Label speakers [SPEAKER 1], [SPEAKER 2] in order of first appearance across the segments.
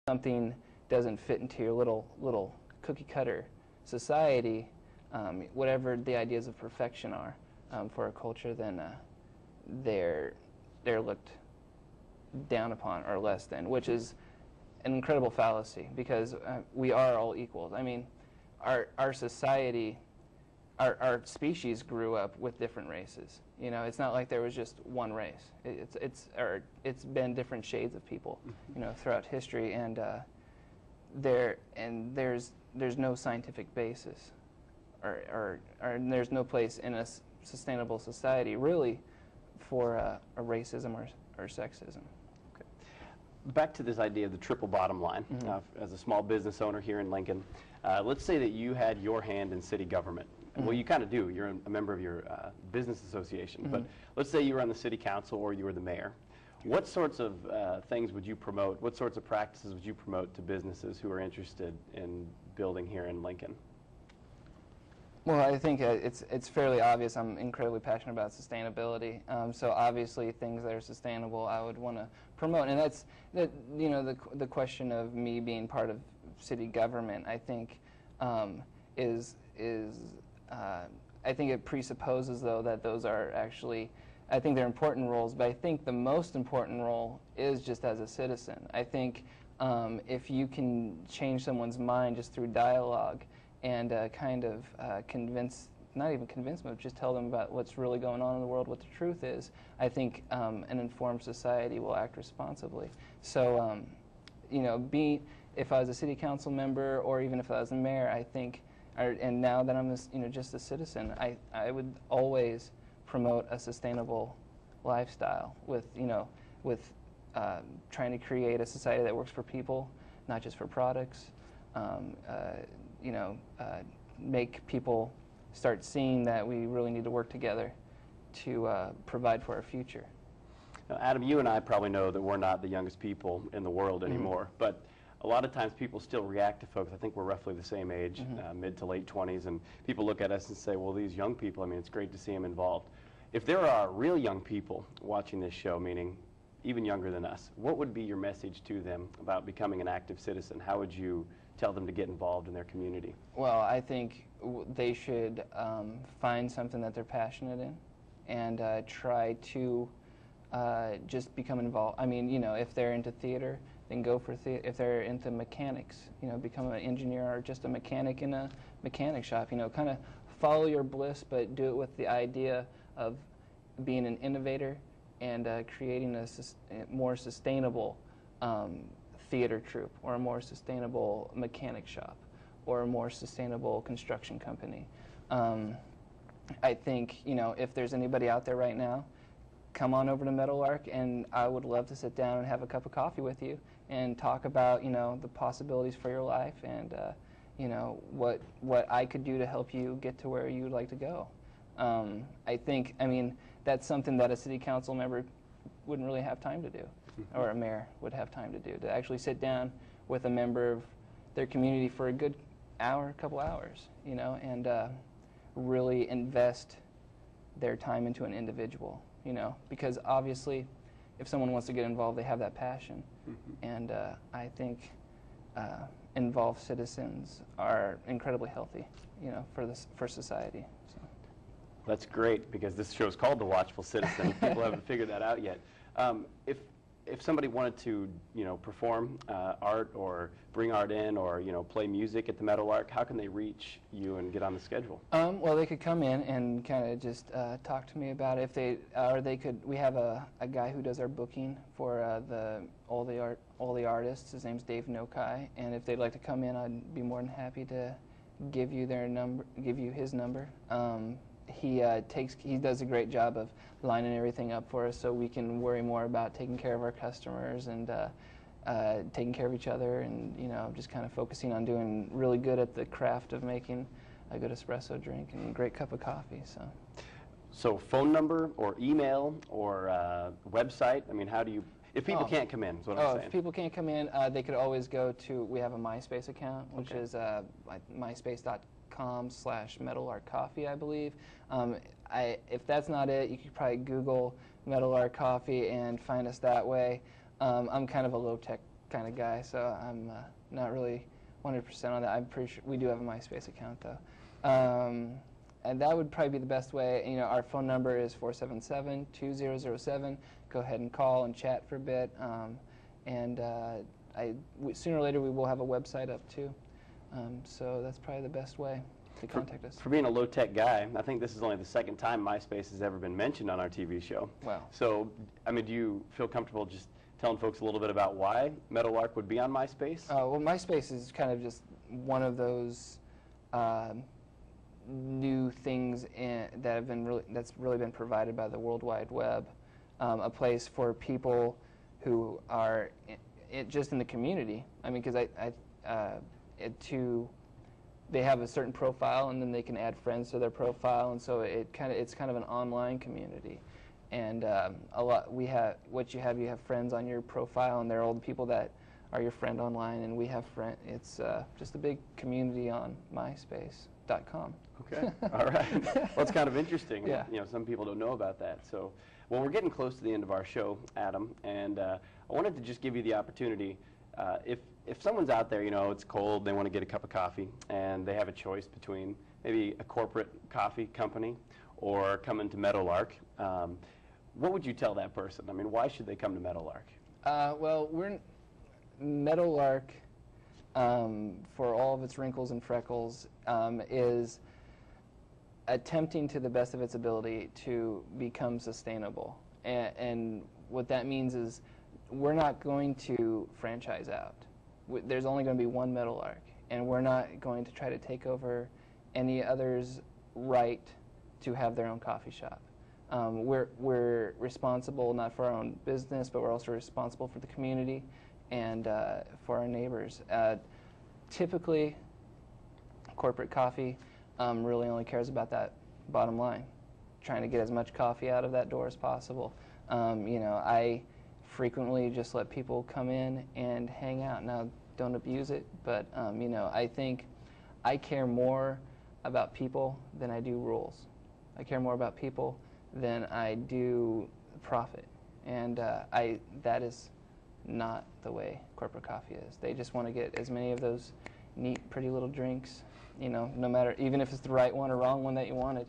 [SPEAKER 1] something doesn't fit into your little cookie cutter society, whatever the ideas of perfection are for a culture, then they're looked down upon or less than, which is an incredible fallacy, because we are all equals. I mean, our society, our species grew up with different races. You know, it's not like there was just one race. It's been different shades of people, you know, throughout history, and there's no scientific basis, or there's no place in a sustainable society really for a racism or sexism.
[SPEAKER 2] Okay. Back to this idea of the triple bottom line. As a small business owner here in Lincoln, let's say that you had your hand in city government. Well, you kind of do. You're a member of your business association. But let's say you were on the city council or you were the mayor. What sorts of things would you promote? What sorts of practices would you promote to businesses who are interested in building here in Lincoln?
[SPEAKER 1] Well, I think it's fairly obvious. I'm incredibly passionate about sustainability. So obviously, things that are sustainable, I would want to promote. And that's you know, the question of me being part of city government, I think, I think it presupposes, though, that those are actually, I think they're important roles, but I think the most important role is just as a citizen. I think if you can change someone's mind just through dialogue and kind of convince, not even convince them, but just tell them about what's really going on in the world, what the truth is, I think an informed society will act responsibly. So, you know, if I was a city council member or even if I was a mayor, I think, and now that I'm just a citizen, I would always promote a sustainable lifestyle with trying to create a society that works for people, not just for products. Make people start seeing that we really need to work together to provide for our future.
[SPEAKER 2] Now, Adam, you and I probably know that we're not the youngest people in the world anymore, but a lot of times people still react to folks. I think we're roughly the same age, mid to late 20s, and people look at us and say, well, these young people, I mean, it's great to see them involved. If there are real young people watching this show, meaning even younger than us, what would be your message to them about becoming an active citizen? How would you tell them to get involved in their community?
[SPEAKER 1] Well, I think they should find something that they're passionate in and try to just become involved. I mean, you know, if they're into theater, then go for theater. If they're into mechanics, you know, become an engineer or just a mechanic in a mechanic shop. You know, kind of follow your bliss, but do it with the idea of being an innovator and creating a more sustainable theater troupe, or a more sustainable mechanic shop, or a more sustainable construction company. I think, you know, if there's anybody out there right now, come on over to Meadowark, and I would love to sit down and have a cup of coffee with you and talk about, you know, the possibilities for your life and, you know, what I could do to help you get to where you would like to go. I think, I mean, that's something that a city council member wouldn't really have time to do, or a mayor would have time to do, to actually sit down with a member of their community for a good hour, couple hours, you know, and really invest their time into an individual, you know, because obviously if someone wants to get involved, they have that passion, and I think involved citizens are incredibly healthy, you know, for society. So.
[SPEAKER 2] That's great, because this show is called The Watchful Citizen. People haven't figured that out yet. If somebody wanted to, you know, perform art or bring art in, or, you know, play music at the Meadowark, how can they reach you and get on the schedule?
[SPEAKER 1] Well, they could come in and kind of just talk to me about it. If they, or they could. We have a guy who does our booking for all the artists. His name's Dave Nokai, and if they'd like to come in, I'd be more than happy to give you their number, give you his number. He does a great job of lining everything up for us, so we can worry more about taking care of our customers and taking care of each other, and, you know, just kind of focusing on doing really good at the craft of making a good espresso drink and a great cup of coffee.
[SPEAKER 2] So phone number or email or website? I mean, how do you, if people can't come in, is what I'm saying.
[SPEAKER 1] If people can't come in, they could always go to, we have a MySpace account, which is myspace.com/Meadowlark Coffee, I believe. If that's not it, you could probably Google Meadowlark Coffee and find us that way. I'm kind of a low-tech kind of guy, so I'm not really 100% on that. I'm pretty sure we do have a MySpace account, though. And that would probably be the best way. You know, our phone number is 477-2007. Go ahead and call and chat for a bit. Sooner or later, we will have a website up, too. So that's probably the best way to contact us.
[SPEAKER 2] For being a low-tech guy, I think this is only the second time MySpace has ever been mentioned on our TV show.
[SPEAKER 1] Wow.
[SPEAKER 2] So, I mean, do you feel comfortable just telling folks a little bit about why Meadowlark would be on MySpace?
[SPEAKER 1] Well, MySpace is kind of just one of those new things that's really been provided by the World Wide Web, a place for people who are just in the community. I mean, because they have a certain profile, and then they can add friends to their profile, and so it's kind of an online community. And you have friends on your profile, and they're all the people that are your friend online, and we have it's just a big community on MySpace.com.
[SPEAKER 2] Okay, all right. Well, it's kind of interesting.
[SPEAKER 1] Yeah.
[SPEAKER 2] You know, some people don't know about that. So, well, we're getting close to the end of our show, Adam, and I wanted to just give you the opportunity, if someone's out there, you know, it's cold, they want to get a cup of coffee, and they have a choice between maybe a corporate coffee company or coming to Meadowlark, what would you tell that person? I mean, why should they come to Meadowlark?
[SPEAKER 1] Well, Meadowlark, for all of its wrinkles and freckles, is attempting to the best of its ability to become sustainable. And what that means is we're not going to franchise out. There's only going to be one Meadowlark, and we're not going to try to take over any other's right to have their own coffee shop. We're responsible not for our own business, but we're also responsible for the community and for our neighbors. Typically, corporate coffee really only cares about that bottom line, trying to get as much coffee out of that door as possible. You know, I frequently just let people come in and hang out. Now, don't abuse it, but you know, I think I care more about people than I do rules. I care more about people than I do profit, and that is not the way corporate coffee is. They just want to get as many of those neat, pretty little drinks, you know, no matter, even if it's the right one or wrong one that you wanted,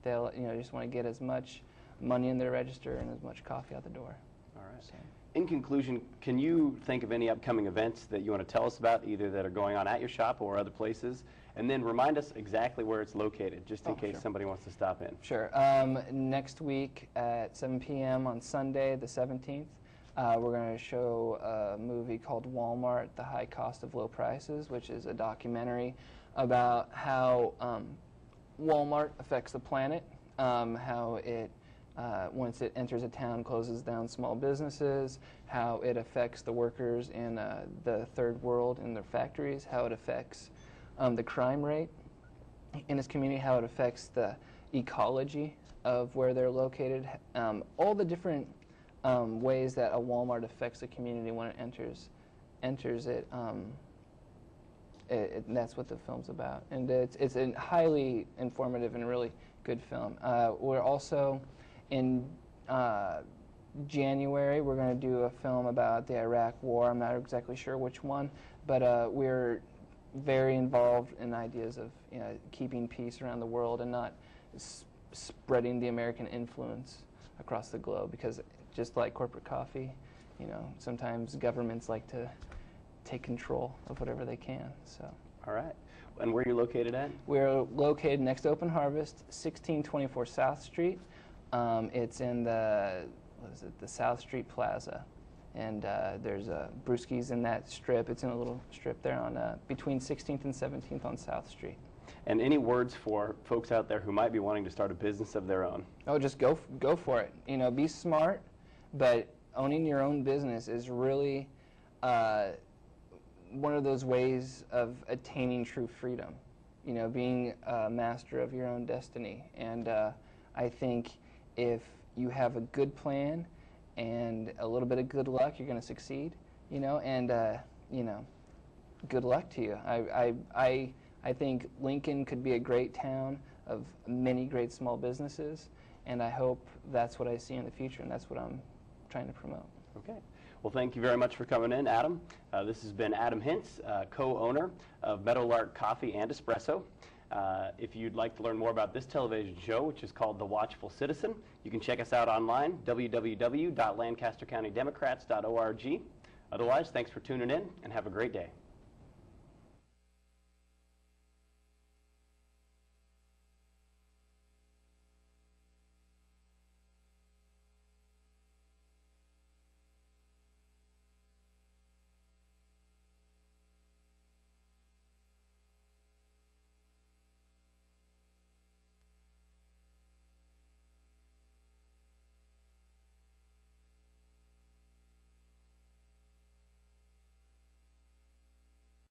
[SPEAKER 1] they'll, you know, just want to get as much money in their register and as much coffee out the door.
[SPEAKER 2] All right.
[SPEAKER 1] So.
[SPEAKER 2] In conclusion, can you think of any upcoming events that you want to tell us about, either that are going on at your shop or other places? And then remind us exactly where it's located, just in case
[SPEAKER 1] sure.
[SPEAKER 2] somebody wants to stop in.
[SPEAKER 1] Sure. Next week at 7 p.m. on Sunday, the 17th, we're going to show a movie called Walmart, The High Cost of Low Prices, which is a documentary about how Walmart affects the planet, how it, once it enters a town, closes down small businesses, how it affects the workers in the third world in their factories, how it affects the crime rate in its community, how it affects the ecology of where they're located, all the different ways that a Walmart affects the community when it enters it. And that's what the film's about, and it's a highly informative and really good film. We're also in January. We're going to do a film about the Iraq War. I'm not exactly sure which one, but we're very involved in ideas of, you know, keeping peace around the world and not spreading the American influence across the globe, because just like corporate coffee, you know, sometimes governments like to take control of whatever they can. So.
[SPEAKER 2] All right. And where are you located at?
[SPEAKER 1] We're located next to Open Harvest, 1624 South Street. It's in the South Street Plaza. And there's Brewski's in that strip. It's in a little strip there on between 16th and 17th on South Street.
[SPEAKER 2] And any words for folks out there who might be wanting to start a business of their own?
[SPEAKER 1] Oh, just go for it. You know, be smart, but owning your own business is really one of those ways of attaining true freedom. You know, being a master of your own destiny. And I think if you have a good plan and a little bit of good luck, you're going to succeed. You know, and you know, good luck to you. I think Lincoln could be a great town of many great small businesses, and I hope that's what I see in the future, and that's what I'm trying to promote.
[SPEAKER 2] Okay. Well, thank you very much for coming in, Adam. This has been Adam Hintz, co-owner of Meadowlark Coffee and Espresso. If you'd like to learn more about this television show, which is called The Watchful Citizen, you can check us out online, www.lancastercountydemocrats.org. Otherwise, thanks for tuning in, and have a great day.